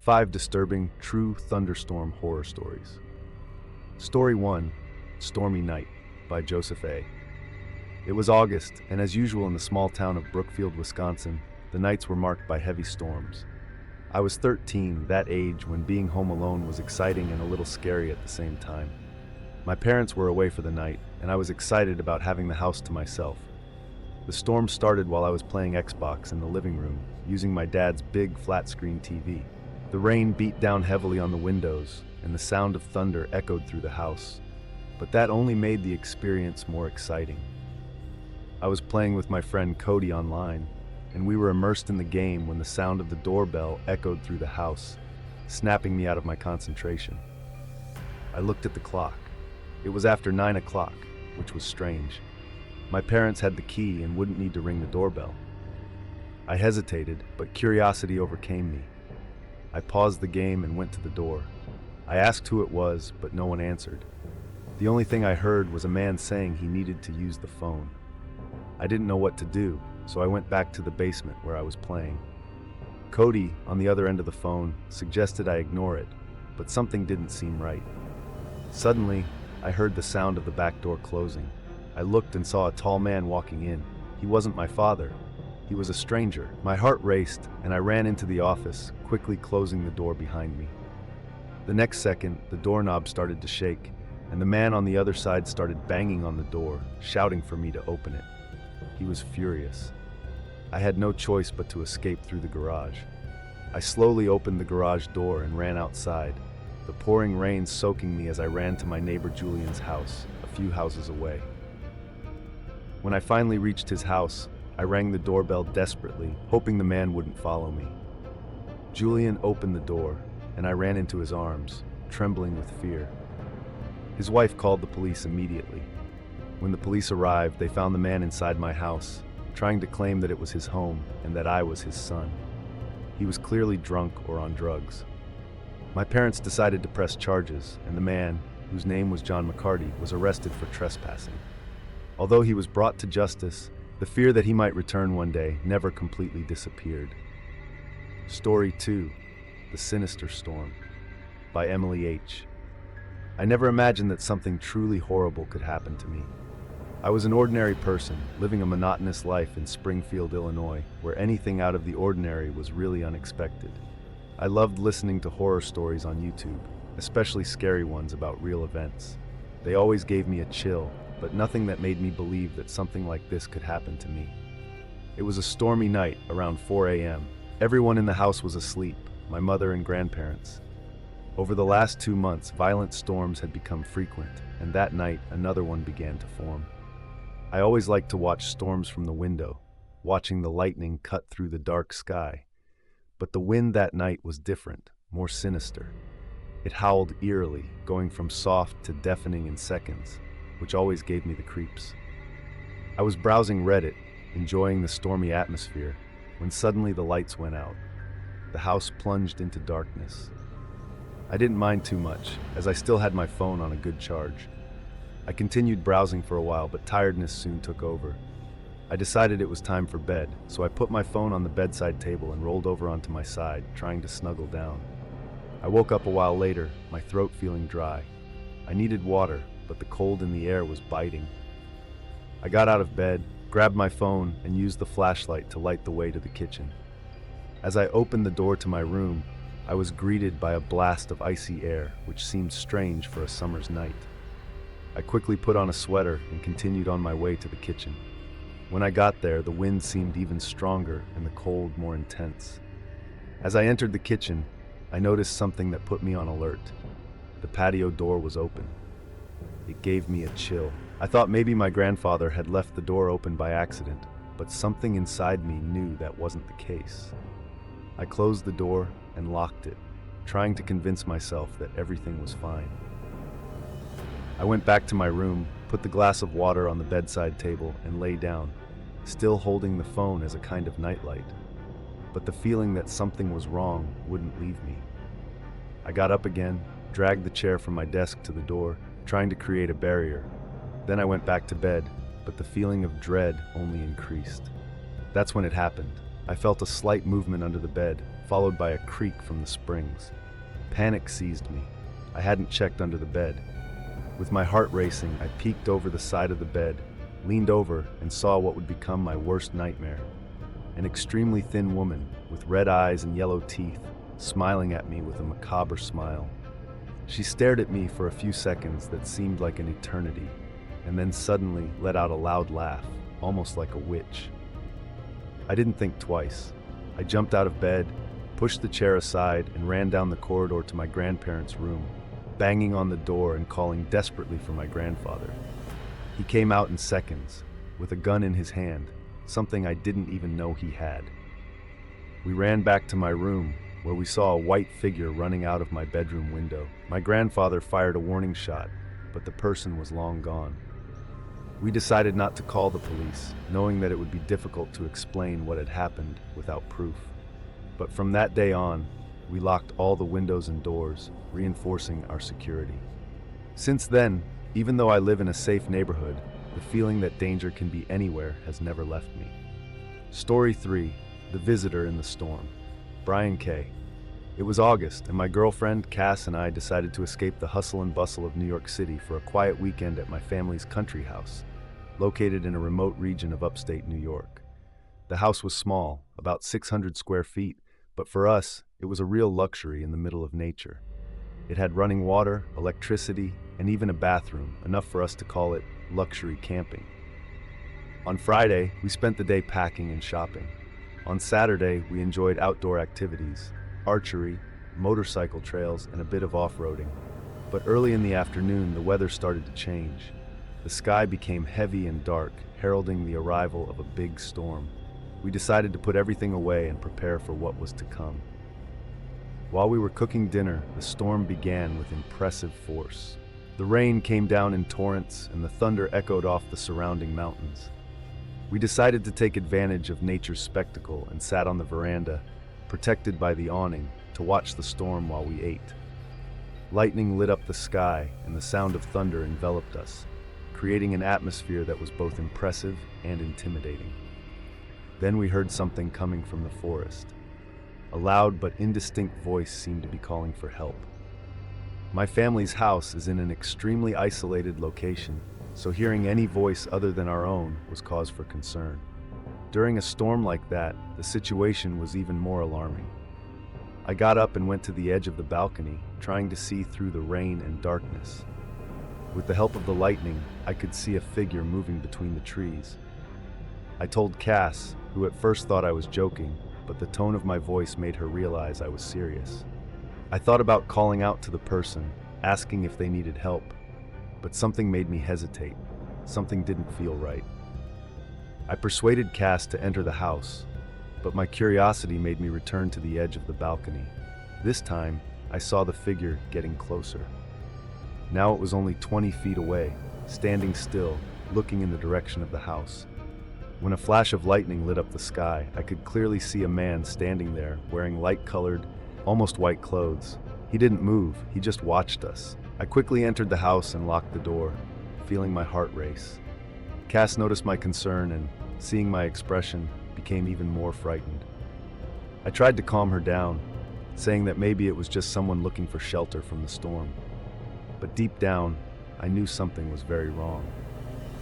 5 disturbing, true thunderstorm horror stories. Story 1, Stormy Night, by Joseph A. It was August, and as usual in the small town of Brookfield, Wisconsin, the nights were marked by heavy storms. I was 13, that age when being home alone was exciting and a little scary at the same time. My parents were away for the night, and I was excited about having the house to myself. The storm started while I was playing Xbox in the living room, using my dad's big flat-screen TV. The rain beat down heavily on the windows, and the sound of thunder echoed through the house. But that only made the experience more exciting. I was playing with my friend Cody online, and we were immersed in the game when the sound of the doorbell echoed through the house, snapping me out of my concentration. I looked at the clock. It was after 9 o'clock, which was strange. My parents had the key and wouldn't need to ring the doorbell. I hesitated, but curiosity overcame me. I paused the game and went to the door. I asked who it was, but no one answered. The only thing I heard was a man saying he needed to use the phone. I didn't know what to do, so I went back to the basement where I was playing. Cody, on the other end of the phone, suggested I ignore it, but something didn't seem right. Suddenly, I heard the sound of the back door closing. I looked and saw a tall man walking in. He wasn't my father. He was a stranger. My heart raced, and I ran into the office, quickly closing the door behind me. The next second, the doorknob started to shake, and the man on the other side started banging on the door, shouting for me to open it. He was furious. I had no choice but to escape through the garage. I slowly opened the garage door and ran outside, the pouring rain soaking me as I ran to my neighbor Julian's house, a few houses away. When I finally reached his house, I rang the doorbell desperately, hoping the man wouldn't follow me. Julian opened the door, and I ran into his arms, trembling with fear. His wife called the police immediately. When the police arrived, they found the man inside my house, trying to claim that it was his home and that I was his son. He was clearly drunk or on drugs. My parents decided to press charges, and the man, whose name was John McCarty, was arrested for trespassing. Although he was brought to justice, the fear that he might return one day never completely disappeared. Story 2, The Sinister Storm, by Emily H. I never imagined that something truly horrible could happen to me. I was an ordinary person, living a monotonous life in Springfield, Illinois, where anything out of the ordinary was really unexpected. I loved listening to horror stories on YouTube, especially scary ones about real events. They always gave me a chill, but nothing that made me believe that something like this could happen to me. It was a stormy night around 4 a.m. Everyone in the house was asleep, my mother and grandparents. Over the last 2 months, violent storms had become frequent, and that night another one began to form. I always liked to watch storms from the window, watching the lightning cut through the dark sky. But the wind that night was different, more sinister. It howled eerily, going from soft to deafening in seconds, which always gave me the creeps. I was browsing Reddit, enjoying the stormy atmosphere, when suddenly the lights went out. The house plunged into darkness. I didn't mind too much, as I still had my phone on a good charge. I continued browsing for a while, but tiredness soon took over. I decided it was time for bed, so I put my phone on the bedside table and rolled over onto my side, trying to snuggle down. I woke up a while later, my throat feeling dry. I needed water, but the cold in the air was biting. I got out of bed, grabbed my phone, and used the flashlight to light the way to the kitchen. As I opened the door to my room, I was greeted by a blast of icy air, which seemed strange for a summer's night. I quickly put on a sweater and continued on my way to the kitchen. When I got there, the wind seemed even stronger and the cold more intense. As I entered the kitchen, I noticed something that put me on alert. The patio door was open. It gave me a chill. I thought maybe my grandfather had left the door open by accident, but something inside me knew that wasn't the case. I closed the door and locked it, trying to convince myself that everything was fine. I went back to my room, put the glass of water on the bedside table, and lay down, still holding the phone as a kind of nightlight. But the feeling that something was wrong wouldn't leave me. I got up again, dragged the chair from my desk to the door, trying to create a barrier. Then I went back to bed, but the feeling of dread only increased. That's when it happened. I felt a slight movement under the bed, followed by a creak from the springs. Panic seized me. I hadn't checked under the bed. With my heart racing, I peeked over the side of the bed, leaned over, and saw what would become my worst nightmare. An extremely thin woman, with red eyes and yellow teeth, smiling at me with a macabre smile. She stared at me for a few seconds that seemed like an eternity, and then suddenly let out a loud laugh, almost like a witch. I didn't think twice. I jumped out of bed, pushed the chair aside, and ran down the corridor to my grandparents' room, banging on the door and calling desperately for my grandfather. He came out in seconds, with a gun in his hand, something I didn't even know he had. We ran back to my room, where we saw a white figure running out of my bedroom window. My grandfather fired a warning shot, but the person was long gone. We decided not to call the police, knowing that it would be difficult to explain what had happened without proof. But from that day on, we locked all the windows and doors, reinforcing our security. Since then, even though I live in a safe neighborhood, the feeling that danger can be anywhere has never left me. Story 3: The Visitor in the Storm. Brian K. It was August, and my girlfriend, Cass, and I decided to escape the hustle and bustle of New York City for a quiet weekend at my family's country house, located in a remote region of upstate New York. The house was small, about 600 square feet, but for us, it was a real luxury in the middle of nature. It had running water, electricity, and even a bathroom, enough for us to call it luxury camping. On Friday, we spent the day packing and shopping. On Saturday, we enjoyed outdoor activities, archery, motorcycle trails, and a bit of off-roading. But early in the afternoon, the weather started to change. The sky became heavy and dark, heralding the arrival of a big storm. We decided to put everything away and prepare for what was to come. While we were cooking dinner, the storm began with impressive force. The rain came down in torrents, and the thunder echoed off the surrounding mountains. We decided to take advantage of nature's spectacle and sat on the veranda, protected by the awning, to watch the storm while we ate. Lightning lit up the sky, and the sound of thunder enveloped us, creating an atmosphere that was both impressive and intimidating. Then we heard something coming from the forest. A loud but indistinct voice seemed to be calling for help. My family's house is in an extremely isolated location, so hearing any voice other than our own was cause for concern. During a storm like that, the situation was even more alarming. I got up and went to the edge of the balcony, trying to see through the rain and darkness. With the help of the lightning, I could see a figure moving between the trees. I told Cass, who at first thought I was joking, but the tone of my voice made her realize I was serious. I thought about calling out to the person, asking if they needed help, but something made me hesitate. Something didn't feel right. I persuaded Cass to enter the house, but my curiosity made me return to the edge of the balcony. This time, I saw the figure getting closer. Now it was only 20 feet away, standing still, looking in the direction of the house. When a flash of lightning lit up the sky, I could clearly see a man standing there, wearing light-colored, almost white clothes. He didn't move, he just watched us. I quickly entered the house and locked the door, feeling my heart race. Cass noticed my concern and, seeing my expression, became even more frightened. I tried to calm her down, saying that maybe it was just someone looking for shelter from the storm. But deep down, I knew something was very wrong.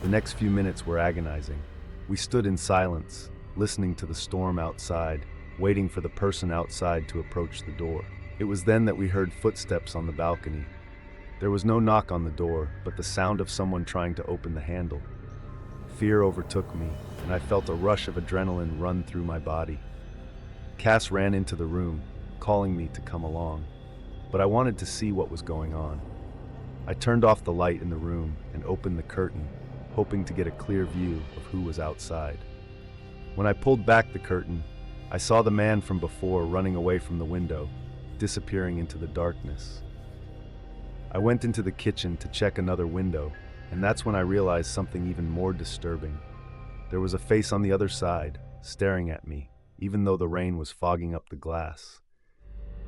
The next few minutes were agonizing. We stood in silence, listening to the storm outside, waiting for the person outside to approach the door. It was then that we heard footsteps on the balcony. There was no knock on the door, but the sound of someone trying to open the handle. Fear overtook me, and I felt a rush of adrenaline run through my body. Cass ran into the room, calling me to come along, but I wanted to see what was going on. I turned off the light in the room and opened the curtain, hoping to get a clear view of who was outside. When I pulled back the curtain, I saw the man from before running away from the window, disappearing into the darkness. I went into the kitchen to check another window, and that's when I realized something even more disturbing. There was a face on the other side, staring at me, even though the rain was fogging up the glass.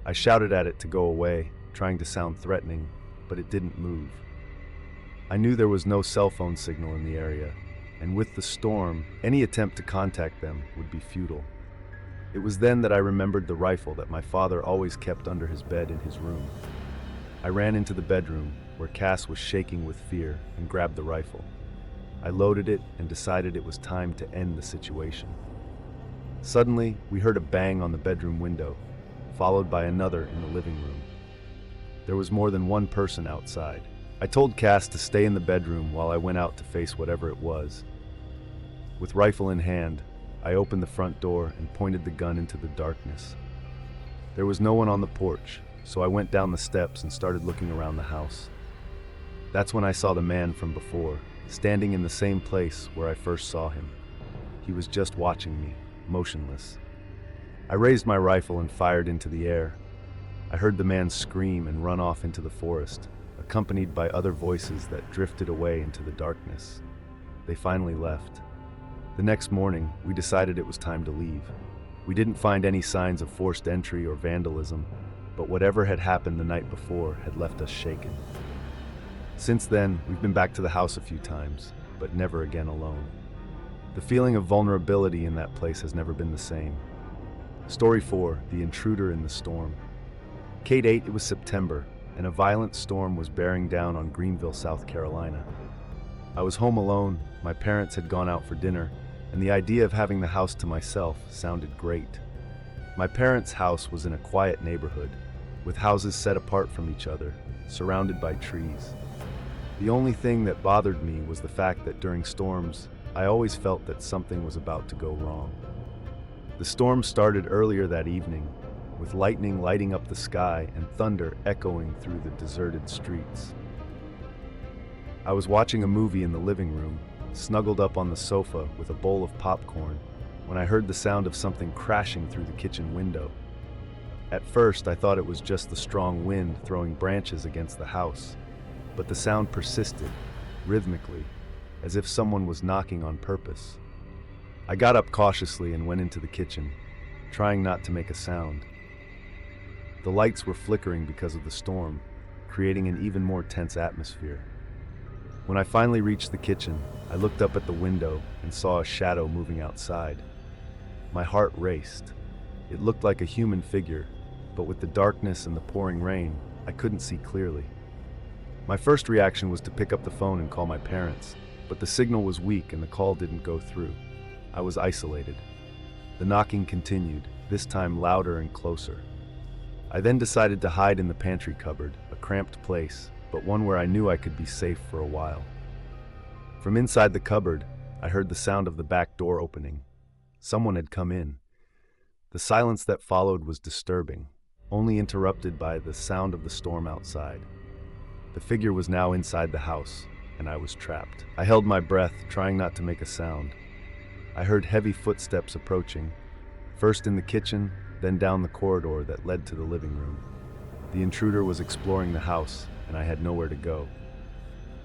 I shouted at it to go away, trying to sound threatening, but it didn't move. I knew there was no cell phone signal in the area, and with the storm, any attempt to contact them would be futile. It was then that I remembered the rifle that my father always kept under his bed in his room. I ran into the bedroom, where Cass was shaking with fear, and grabbed the rifle. I loaded it and decided it was time to end the situation. Suddenly, we heard a bang on the bedroom window, followed by another in the living room. There was more than one person outside. I told Cass to stay in the bedroom while I went out to face whatever it was. With rifle in hand, I opened the front door and pointed the gun into the darkness. There was no one on the porch, so I went down the steps and started looking around the house. That's when I saw the man from before, standing in the same place where I first saw him. He was just watching me, motionless. I raised my rifle and fired into the air. I heard the man scream and run off into the forest, accompanied by other voices that drifted away into the darkness. They finally left. The next morning, we decided it was time to leave. We didn't find any signs of forced entry or vandalism, but whatever had happened the night before had left us shaken. Since then, we've been back to the house a few times, but never again alone. The feeling of vulnerability in that place has never been the same. Story 4, The Intruder in the Storm. Kate 8, it was September, and a violent storm was bearing down on Greenville, South Carolina. I was home alone, my parents had gone out for dinner, and the idea of having the house to myself sounded great. My parents' house was in a quiet neighborhood, with houses set apart from each other, surrounded by trees. The only thing that bothered me was the fact that during storms, I always felt that something was about to go wrong. The storm started earlier that evening, with lightning lighting up the sky and thunder echoing through the deserted streets. I was watching a movie in the living room, snuggled up on the sofa with a bowl of popcorn, when I heard the sound of something crashing through the kitchen window. At first, I thought it was just the strong wind throwing branches against the house, but the sound persisted, rhythmically, as if someone was knocking on purpose. I got up cautiously and went into the kitchen, trying not to make a sound. The lights were flickering because of the storm, creating an even more tense atmosphere. When I finally reached the kitchen, I looked up at the window and saw a shadow moving outside. My heart raced. It looked like a human figure, but with the darkness and the pouring rain, I couldn't see clearly. My first reaction was to pick up the phone and call my parents, but the signal was weak and the call didn't go through. I was isolated. The knocking continued, this time louder and closer. I then decided to hide in the pantry cupboard, a cramped place, but one where I knew I could be safe for a while. From inside the cupboard, I heard the sound of the back door opening. Someone had come in. The silence that followed was disturbing, only interrupted by the sound of the storm outside. The figure was now inside the house, and I was trapped. I held my breath, trying not to make a sound. I heard heavy footsteps approaching, first in the kitchen, then down the corridor that led to the living room. The intruder was exploring the house, and I had nowhere to go.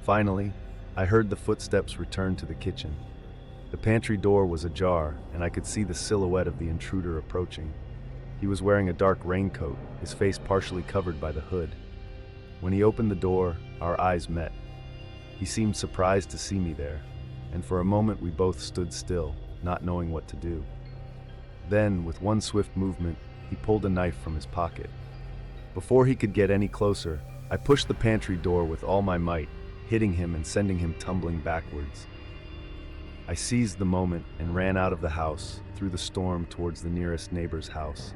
Finally, I heard the footsteps return to the kitchen. The pantry door was ajar, and I could see the silhouette of the intruder approaching. He was wearing a dark raincoat, his face partially covered by the hood. When he opened the door, our eyes met. He seemed surprised to see me there, and for a moment we both stood still, not knowing what to do. Then, with one swift movement, he pulled a knife from his pocket. Before he could get any closer, I pushed the pantry door with all my might, hitting him and sending him tumbling backwards. I seized the moment and ran out of the house, through the storm towards the nearest neighbor's house.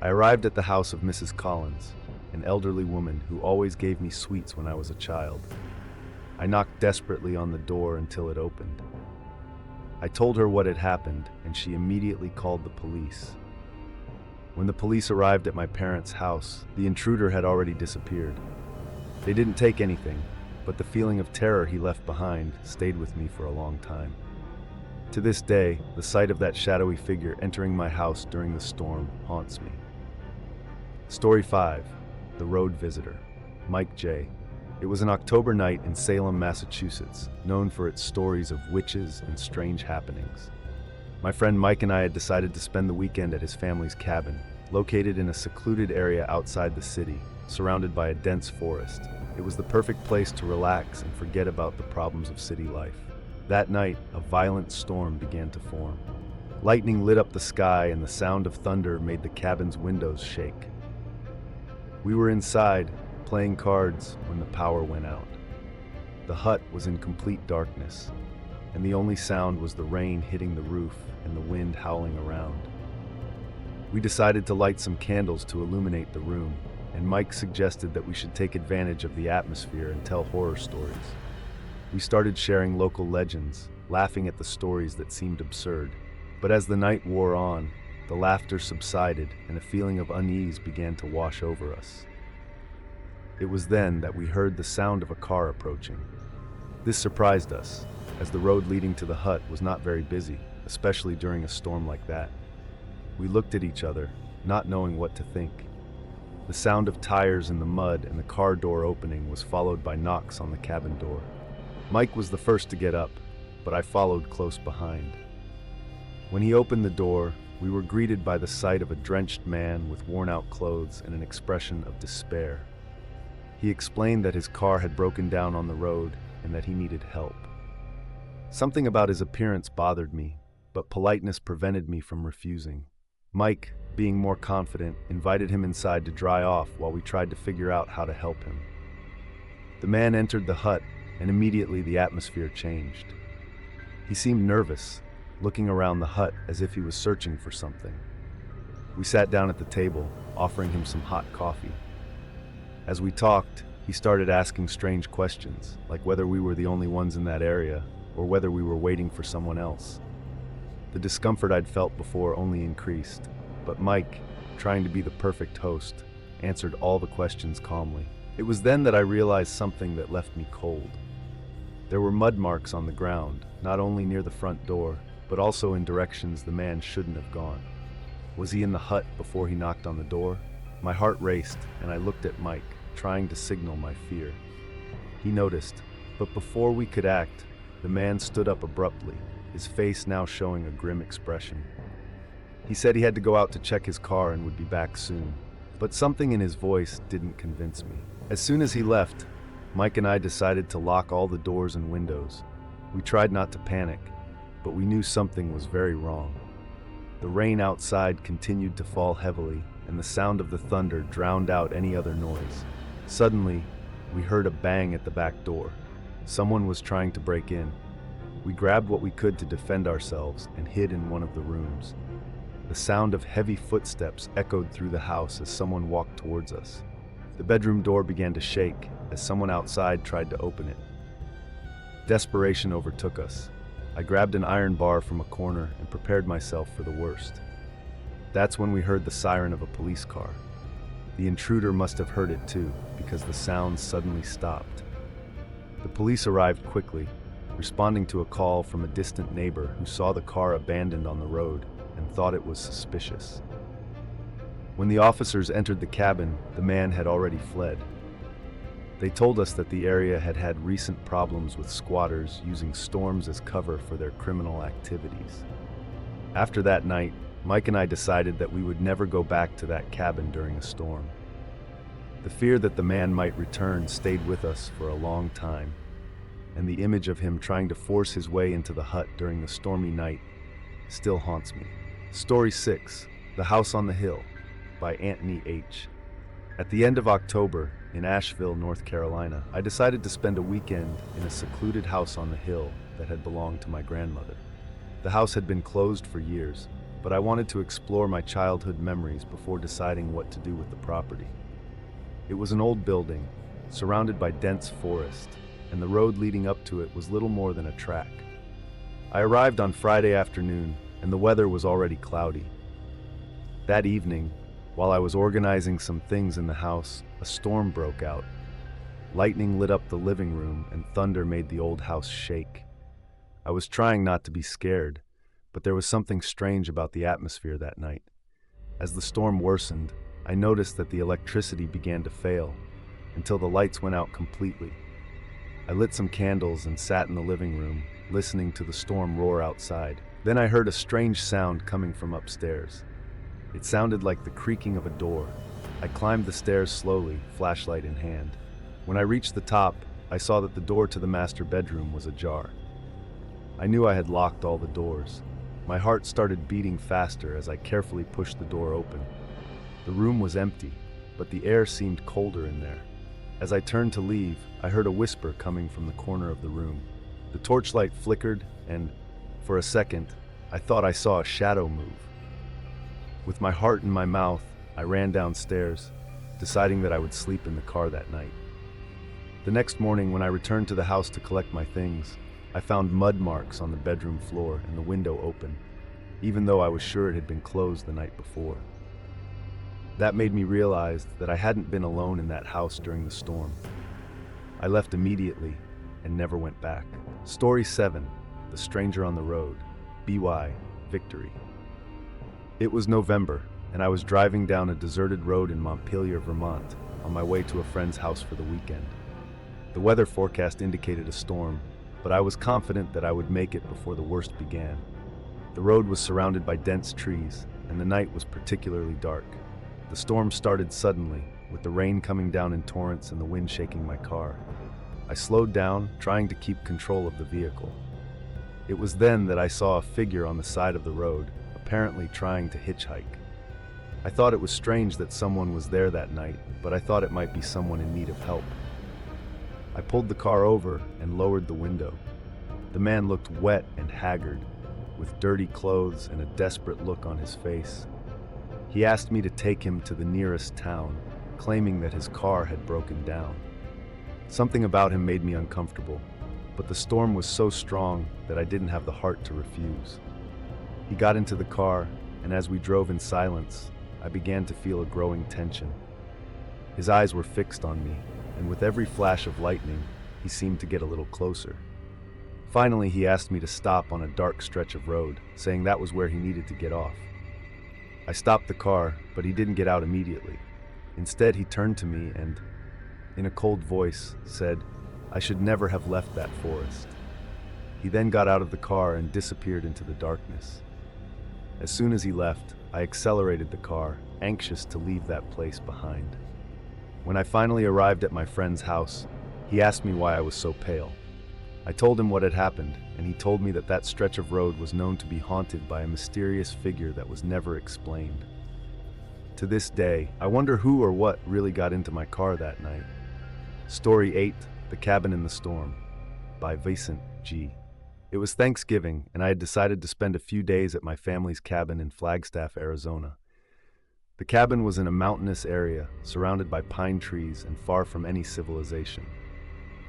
I arrived at the house of Mrs. Collins, an elderly woman who always gave me sweets when I was a child. I knocked desperately on the door until it opened. I told her what had happened, and she immediately called the police. When the police arrived at my parents' house, the intruder had already disappeared. They didn't take anything, but the feeling of terror he left behind stayed with me for a long time. To this day, the sight of that shadowy figure entering my house during the storm haunts me. Story 5, The Road Visitor, Mike J. It was an October night in Salem, Massachusetts, known for its stories of witches and strange happenings. My friend Mike and I had decided to spend the weekend at his family's cabin, located in a secluded area outside the city, surrounded by a dense forest. It was the perfect place to relax and forget about the problems of city life. That night, a violent storm began to form. Lightning lit up the sky and the sound of thunder made the cabin's windows shake. We were inside, playing cards, when the power went out. The hut was in complete darkness, and the only sound was the rain hitting the roof and the wind howling around. We decided to light some candles to illuminate the room, and Mike suggested that we should take advantage of the atmosphere and tell horror stories. We started sharing local legends, laughing at the stories that seemed absurd. But as the night wore on, the laughter subsided and a feeling of unease began to wash over us. It was then that we heard the sound of a car approaching. This surprised us, as the road leading to the hut was not very busy, especially during a storm like that. We looked at each other, not knowing what to think. The sound of tires in the mud and the car door opening was followed by knocks on the cabin door. Mike was the first to get up, but I followed close behind. When he opened the door, we were greeted by the sight of a drenched man with worn-out clothes and an expression of despair. He explained that his car had broken down on the road and that he needed help. Something about his appearance bothered me, but politeness prevented me from refusing. Mike, being more confident, invited him inside to dry off while we tried to figure out how to help him. The man entered the hut, and immediately the atmosphere changed. He seemed nervous, looking around the hut as if he was searching for something. We sat down at the table, offering him some hot coffee. As we talked, he started asking strange questions, like whether we were the only ones in that area, or whether we were waiting for someone else. The discomfort I'd felt before only increased, but Mike, trying to be the perfect host, answered all the questions calmly. It was then that I realized something that left me cold. There were mud marks on the ground, not only near the front door, but also in directions the man shouldn't have gone. Was he in the hut before he knocked on the door? My heart raced, and I looked at Mike, trying to signal my fear. He noticed, but before we could act, the man stood up abruptly, his face now showing a grim expression. He said he had to go out to check his car and would be back soon, but something in his voice didn't convince me. As soon as he left, Mike and I decided to lock all the doors and windows. We tried not to panic, but we knew something was very wrong. The rain outside continued to fall heavily, and the sound of the thunder drowned out any other noise. Suddenly, we heard a bang at the back door. Someone was trying to break in. We grabbed what we could to defend ourselves and hid in one of the rooms. The sound of heavy footsteps echoed through the house as someone walked towards us. The bedroom door began to shake as someone outside tried to open it. Desperation overtook us. I grabbed an iron bar from a corner and prepared myself for the worst. That's when we heard the siren of a police car. The intruder must have heard it too, because the sound suddenly stopped. The police arrived quickly, responding to a call from a distant neighbor who saw the car abandoned on the road and thought it was suspicious. When the officers entered the cabin, the man had already fled. They told us that the area had had recent problems with squatters using storms as cover for their criminal activities. After that night, Mike and I decided that we would never go back to that cabin during a storm. The fear that the man might return stayed with us for a long time, and the image of him trying to force his way into the hut during the stormy night still haunts me. Story 6, The House on the Hill, by Anthony H. At the end of October, in Asheville, North Carolina, I decided to spend a weekend in a secluded house on the hill that had belonged to my grandmother. The house had been closed for years, but I wanted to explore my childhood memories before deciding what to do with the property. It was an old building, surrounded by dense forest, and the road leading up to it was little more than a track. I arrived on Friday afternoon, and the weather was already cloudy. That evening, while I was organizing some things in the house, a storm broke out. Lightning lit up the living room, and thunder made the old house shake. I was trying not to be scared, but there was something strange about the atmosphere that night. As the storm worsened, I noticed that the electricity began to fail, until the lights went out completely. I lit some candles and sat in the living room, listening to the storm roar outside. Then I heard a strange sound coming from upstairs. It sounded like the creaking of a door. I climbed the stairs slowly, flashlight in hand. When I reached the top, I saw that the door to the master bedroom was ajar. I knew I had locked all the doors. My heart started beating faster as I carefully pushed the door open. The room was empty, but the air seemed colder in there. As I turned to leave, I heard a whisper coming from the corner of the room. The torchlight flickered, and, for a second, I thought I saw a shadow move. With my heart in my mouth, I ran downstairs, deciding that I would sleep in the car that night. The next morning, when I returned to the house to collect my things, I found mud marks on the bedroom floor and the window open, even though I was sure it had been closed the night before. That made me realize that I hadn't been alone in that house during the storm. I left immediately and never went back. Story 7, The Stranger on the Road, BY, Victory. It was November, and I was driving down a deserted road in Montpelier, Vermont, on my way to a friend's house for the weekend. The weather forecast indicated a storm, but I was confident that I would make it before the worst began. The road was surrounded by dense trees, and the night was particularly dark. The storm started suddenly, with the rain coming down in torrents and the wind shaking my car. I slowed down, trying to keep control of the vehicle. It was then that I saw a figure on the side of the road, apparently trying to hitchhike. I thought it was strange that someone was there that night, but I thought it might be someone in need of help. I pulled the car over and lowered the window. The man looked wet and haggard, with dirty clothes and a desperate look on his face. He asked me to take him to the nearest town, claiming that his car had broken down. Something about him made me uncomfortable, but the storm was so strong that I didn't have the heart to refuse. He got into the car, and as we drove in silence, I began to feel a growing tension. His eyes were fixed on me, and with every flash of lightning, he seemed to get a little closer. Finally, he asked me to stop on a dark stretch of road, saying that was where he needed to get off. I stopped the car, but he didn't get out immediately. Instead, he turned to me and, in a cold voice, said, I should never have left that forest. He then got out of the car and disappeared into the darkness. As soon as he left, I accelerated the car, anxious to leave that place behind. When I finally arrived at my friend's house, he asked me why I was so pale. I told him what had happened, and he told me that that stretch of road was known to be haunted by a mysterious figure that was never explained. To this day, I wonder who or what really got into my car that night. Story 8, The Cabin in the Storm, by Vincent G. It was Thanksgiving, and I had decided to spend a few days at my family's cabin in Flagstaff, Arizona. The cabin was in a mountainous area, surrounded by pine trees and far from any civilization.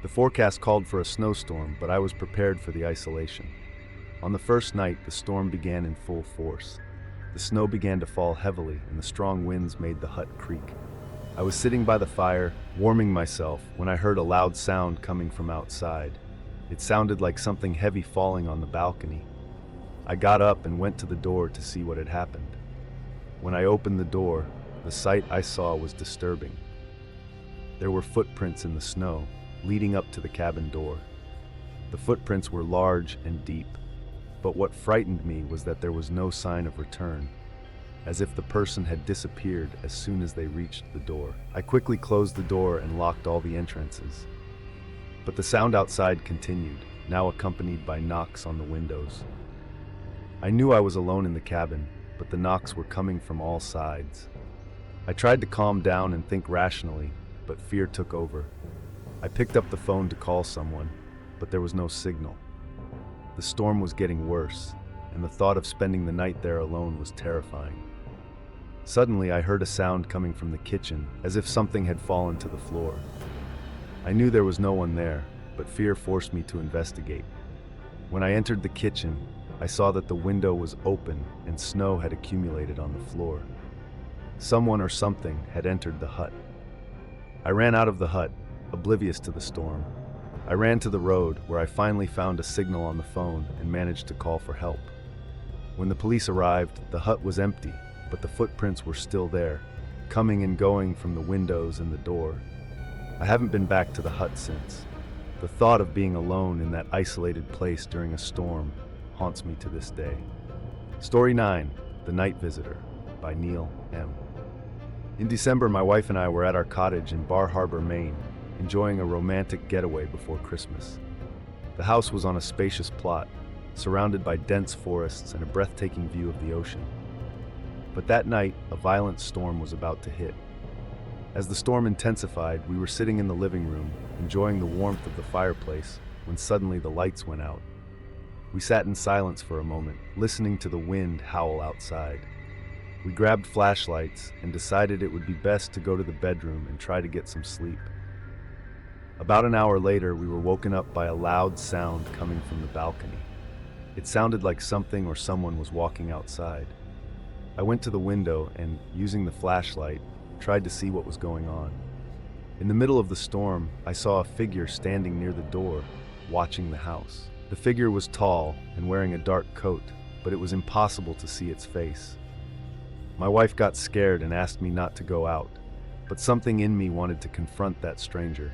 The forecast called for a snowstorm, but I was prepared for the isolation. On the first night, the storm began in full force. The snow began to fall heavily, and the strong winds made the hut creak. I was sitting by the fire, warming myself, when I heard a loud sound coming from outside. It sounded like something heavy falling on the balcony. I got up and went to the door to see what had happened. When I opened the door, the sight I saw was disturbing. There were footprints in the snow, leading up to the cabin door. The footprints were large and deep, but what frightened me was that there was no sign of return, as if the person had disappeared as soon as they reached the door. I quickly closed the door and locked all the entrances. But the sound outside continued, now accompanied by knocks on the windows. I knew I was alone in the cabin, but the knocks were coming from all sides. I tried to calm down and think rationally, but fear took over. I picked up the phone to call someone, but there was no signal. The storm was getting worse, and the thought of spending the night there alone was terrifying. Suddenly, I heard a sound coming from the kitchen, as if something had fallen to the floor. I knew there was no one there, but fear forced me to investigate. When I entered the kitchen, I saw that the window was open and snow had accumulated on the floor. Someone or something had entered the hut. I ran out of the hut, oblivious to the storm. I ran to the road, where I finally found a signal on the phone and managed to call for help. When the police arrived, the hut was empty, but the footprints were still there, coming and going from the windows and the door. I haven't been back to the hut since. The thought of being alone in that isolated place during a storm haunts me to this day. Story 9, The Night Visitor, by Neil M. In December, my wife and I were at our cottage in Bar Harbor, Maine, enjoying a romantic getaway before Christmas. The house was on a spacious plot, surrounded by dense forests and a breathtaking view of the ocean. But that night, a violent storm was about to hit. As the storm intensified, we were sitting in the living room, enjoying the warmth of the fireplace, when suddenly the lights went out. We sat in silence for a moment, listening to the wind howl outside. We grabbed flashlights and decided it would be best to go to the bedroom and try to get some sleep. About an hour later, we were woken up by a loud sound coming from the balcony. It sounded like something or someone was walking outside. I went to the window and, using the flashlight, tried to see what was going on. In the middle of the storm, I saw a figure standing near the door, watching the house. The figure was tall and wearing a dark coat, but it was impossible to see its face. My wife got scared and asked me not to go out, but something in me wanted to confront that stranger.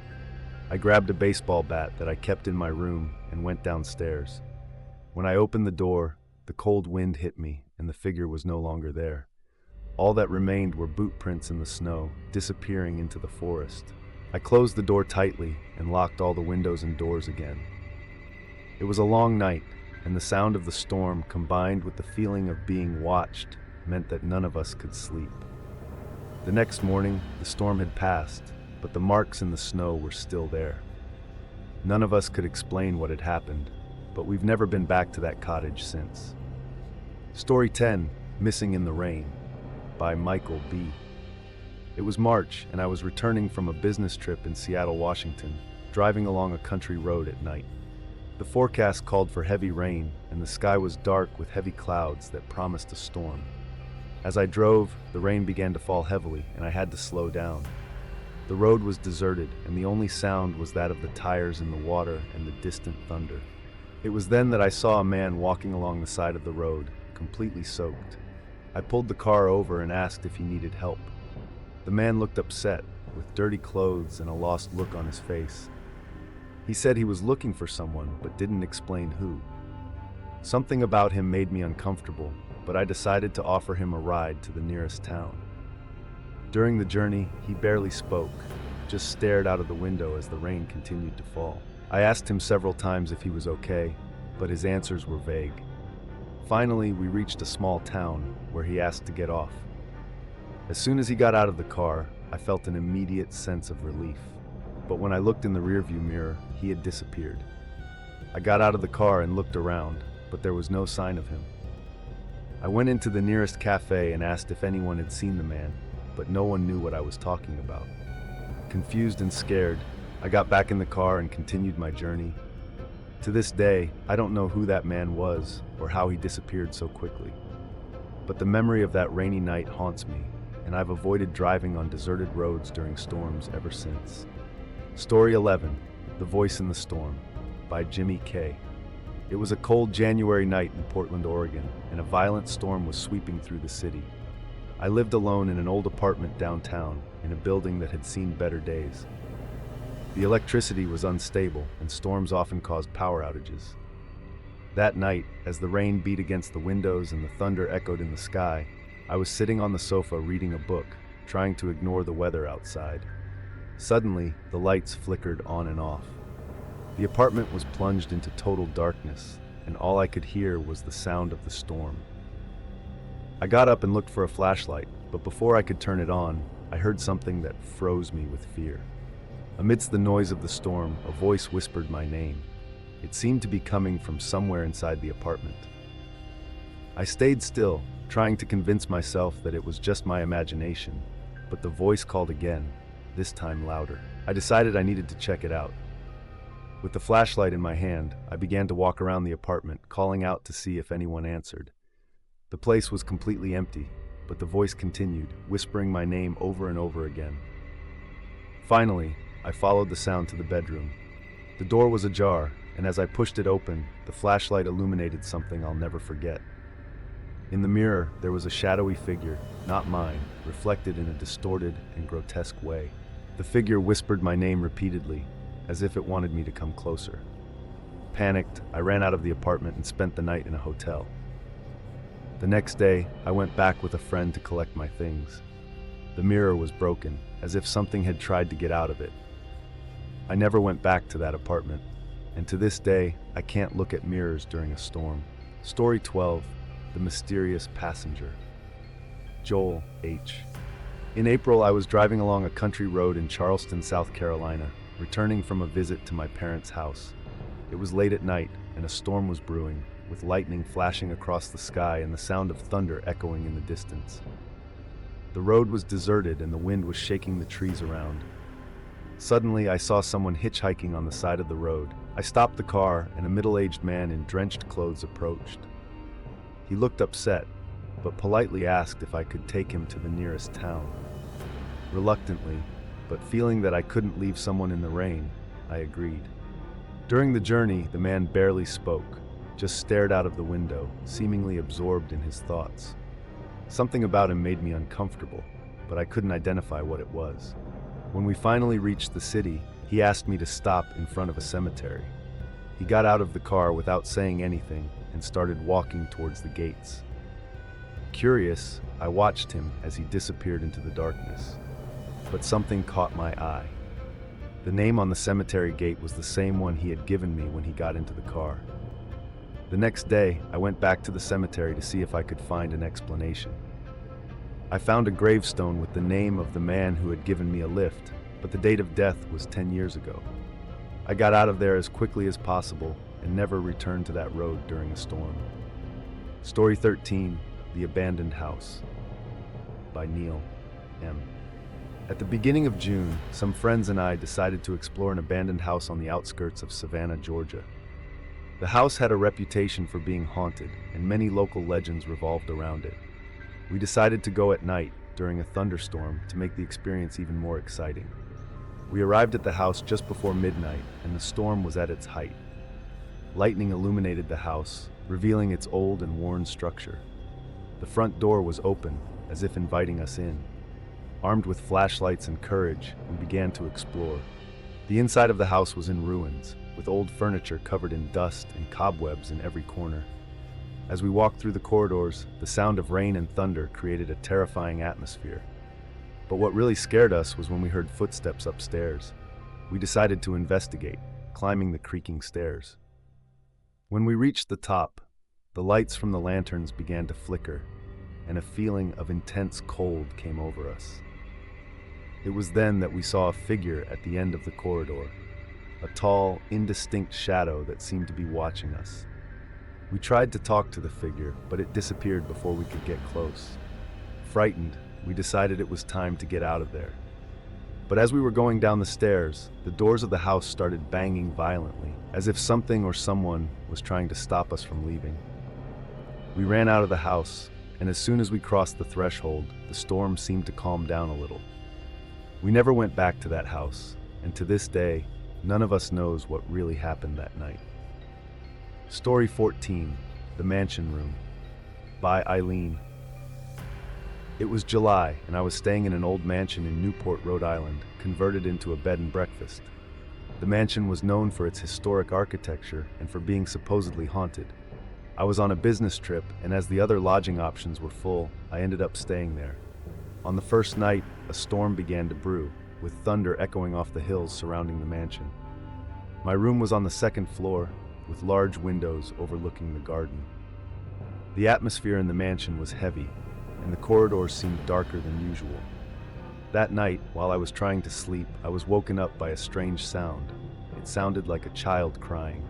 I grabbed a baseball bat that I kept in my room and went downstairs. When I opened the door, the cold wind hit me and the figure was no longer there. All that remained were boot prints in the snow, disappearing into the forest. I closed the door tightly and locked all the windows and doors again. It was a long night, and the sound of the storm combined with the feeling of being watched meant that none of us could sleep. The next morning, the storm had passed, but the marks in the snow were still there. None of us could explain what had happened, but we've never been back to that cottage since. Story 10, Missing in the Rain, by Michael B. It was March, and I was returning from a business trip in Seattle, Washington, driving along a country road at night. The forecast called for heavy rain, and the sky was dark with heavy clouds that promised a storm. As I drove, the rain began to fall heavily, and I had to slow down. The road was deserted, and the only sound was that of the tires in the water and the distant thunder. It was then that I saw a man walking along the side of the road, completely soaked. I pulled the car over and asked if he needed help. The man looked upset, with dirty clothes and a lost look on his face. He said he was looking for someone, but didn't explain who. Something about him made me uncomfortable, but I decided to offer him a ride to the nearest town. During the journey, he barely spoke, just stared out of the window as the rain continued to fall. I asked him several times if he was okay, but his answers were vague. Finally, we reached a small town where he asked to get off. As soon as he got out of the car, I felt an immediate sense of relief. But when I looked in the rearview mirror, he had disappeared. I got out of the car and looked around, but there was no sign of him. I went into the nearest cafe and asked if anyone had seen the man, but no one knew what I was talking about. Confused and scared, I got back in the car and continued my journey. To this day, I don't know who that man was or how he disappeared so quickly. But the memory of that rainy night haunts me, and I've avoided driving on deserted roads during storms ever since. Story 11, The Voice in the Storm, by Jimmy K. It was a cold January night in Portland, Oregon, and a violent storm was sweeping through the city. I lived alone in an old apartment downtown, in a building that had seen better days. The electricity was unstable, and storms often caused power outages. That night, as the rain beat against the windows and the thunder echoed in the sky, I was sitting on the sofa reading a book, trying to ignore the weather outside. Suddenly, the lights flickered on and off. The apartment was plunged into total darkness, and all I could hear was the sound of the storm. I got up and looked for a flashlight, but before I could turn it on, I heard something that froze me with fear. Amidst the noise of the storm, a voice whispered my name. It seemed to be coming from somewhere inside the apartment. I stayed still, trying to convince myself that it was just my imagination, but the voice called again, this time louder. I decided I needed to check it out. With the flashlight in my hand, I began to walk around the apartment, calling out to see if anyone answered. The place was completely empty, but the voice continued, whispering my name over and over again. Finally, I followed the sound to the bedroom. The door was ajar, and as I pushed it open, the flashlight illuminated something I'll never forget. In the mirror, there was a shadowy figure, not mine, reflected in a distorted and grotesque way. The figure whispered my name repeatedly, as if it wanted me to come closer. Panicked, I ran out of the apartment and spent the night in a hotel. The next day, I went back with a friend to collect my things. The mirror was broken, as if something had tried to get out of it. I never went back to that apartment. and to this day, I can't look at mirrors during a storm. Story 12, The Mysterious Passenger. Joel H. In April, I was driving along a country road in Charleston, South Carolina, returning from a visit to my parents' house. It was late at night, and a storm was brewing, with lightning flashing across the sky and the sound of thunder echoing in the distance. The road was deserted and the wind was shaking the trees around. Suddenly, I saw someone hitchhiking on the side of the road. I stopped the car, and a middle-aged man in drenched clothes approached. He looked upset, but politely asked if I could take him to the nearest town. Reluctantly, but feeling that I couldn't leave someone in the rain, I agreed. During the journey, the man barely spoke, just stared out of the window, seemingly absorbed in his thoughts. Something about him made me uncomfortable, but I couldn't identify what it was. When we finally reached the city, he asked me to stop in front of a cemetery. He got out of the car without saying anything and started walking towards the gates. Curious, I watched him as he disappeared into the darkness. But something caught my eye. The name on the cemetery gate was the same one he had given me when he got into the car. The next day, I went back to the cemetery to see if I could find an explanation. I found a gravestone with the name of the man who had given me a lift, but the date of death was 10 years ago. I got out of there as quickly as possible and never returned to that road during a storm. Story 13, The Abandoned House, by Neil M. At the beginning of June, some friends and I decided to explore an abandoned house on the outskirts of Savannah, Georgia. The house had a reputation for being haunted, and many local legends revolved around it. We decided to go at night, during a thunderstorm, to make the experience even more exciting. We arrived at the house just before midnight, and the storm was at its height. Lightning illuminated the house, revealing its old and worn structure. The front door was open, as if inviting us in. Armed with flashlights and courage, we began to explore. The inside of the house was in ruins, with old furniture covered in dust and cobwebs in every corner. As we walked through the corridors, the sound of rain and thunder created a terrifying atmosphere. But what really scared us was when we heard footsteps upstairs. We decided to investigate, climbing the creaking stairs. When we reached the top, the lights from the lanterns began to flicker, and a feeling of intense cold came over us. It was then that we saw a figure at the end of the corridor, a tall, indistinct shadow that seemed to be watching us. We tried to talk to the figure, but it disappeared before we could get close. Frightened, we decided it was time to get out of there. But as we were going down the stairs, the doors of the house started banging violently, as if something or someone was trying to stop us from leaving. We ran out of the house, and as soon as we crossed the threshold, the storm seemed to calm down a little. We never went back to that house, and to this day, none of us knows what really happened that night. Story 14, The Mansion Room, by Eileen. It was July, and I was staying in an old mansion in Newport, Rhode Island, converted into a bed and breakfast. The mansion was known for its historic architecture and for being supposedly haunted. I was on a business trip, and as the other lodging options were full, I ended up staying there. On the first night, a storm began to brew, with thunder echoing off the hills surrounding the mansion. My room was on the second floor, with large windows overlooking the garden. The atmosphere in the mansion was heavy, and the corridors seemed darker than usual. That night, while I was trying to sleep, I was woken up by a strange sound. It sounded like a child crying.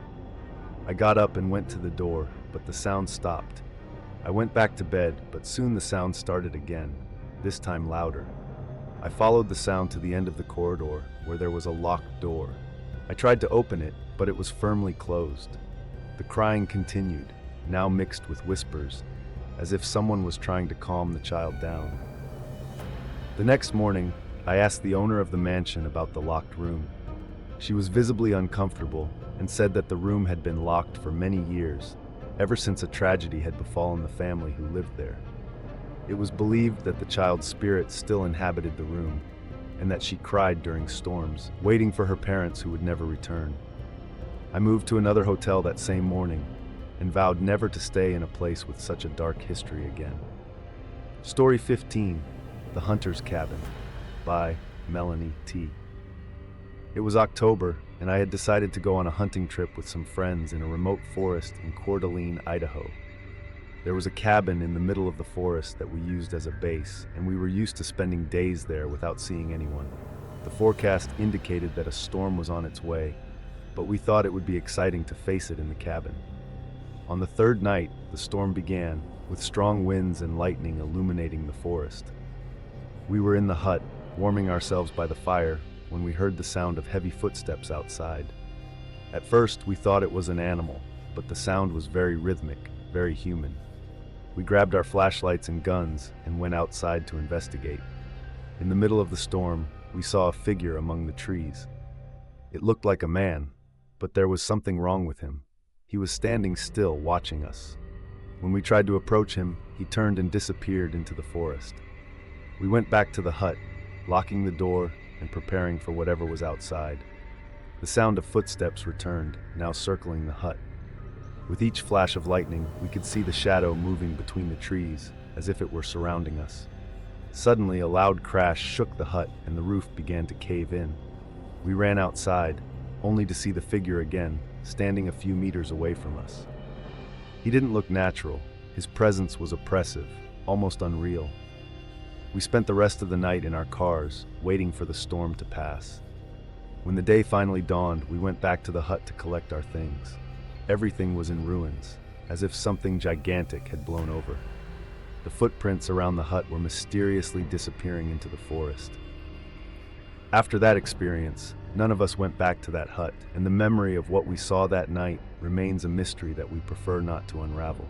I got up and went to the door, but the sound stopped. I went back to bed, but soon the sound started again, this time louder. I followed the sound to the end of the corridor, where there was a locked door. I tried to open it, but it was firmly closed. The crying continued, now mixed with whispers, as if someone was trying to calm the child down. The next morning, I asked the owner of the mansion about the locked room. She was visibly uncomfortable and said that the room had been locked for many years, ever since a tragedy had befallen the family who lived there. It was believed that the child's spirit still inhabited the room, and that she cried during storms, waiting for her parents who would never return. I moved to another hotel that same morning, and vowed never to stay in a place with such a dark history again. Story 15, The Hunter's Cabin, by Melanie T. It was October, and I had decided to go on a hunting trip with some friends in a remote forest in Coeur d'Alene, Idaho. There was a cabin in the middle of the forest that we used as a base, and we were used to spending days there without seeing anyone. The forecast indicated that a storm was on its way, but we thought it would be exciting to face it in the cabin. On the third night, the storm began, with strong winds and lightning illuminating the forest. We were in the hut, warming ourselves by the fire, when we heard the sound of heavy footsteps outside. At first, we thought it was an animal, but the sound was very rhythmic, very human. We grabbed our flashlights and guns and went outside to investigate. In the middle of the storm, we saw a figure among the trees. It looked like a man, but there was something wrong with him. He was standing still, watching us. When we tried to approach him, he turned and disappeared into the forest. We went back to the hut, locking the door and preparing for whatever was outside. The sound of footsteps returned, now circling the hut. With each flash of lightning, we could see the shadow moving between the trees, as if it were surrounding us. Suddenly, a loud crash shook the hut and the roof began to cave in. We ran outside, only to see the figure again, standing a few meters away from us. He didn't look natural. His presence was oppressive, almost unreal. We spent the rest of the night in our cars, waiting for the storm to pass. When the day finally dawned, we went back to the hut to collect our things. Everything was in ruins, as if something gigantic had blown over. The footprints around the hut were mysteriously disappearing into the forest. After that experience, none of us went back to that hut, and the memory of what we saw that night remains a mystery that we prefer not to unravel.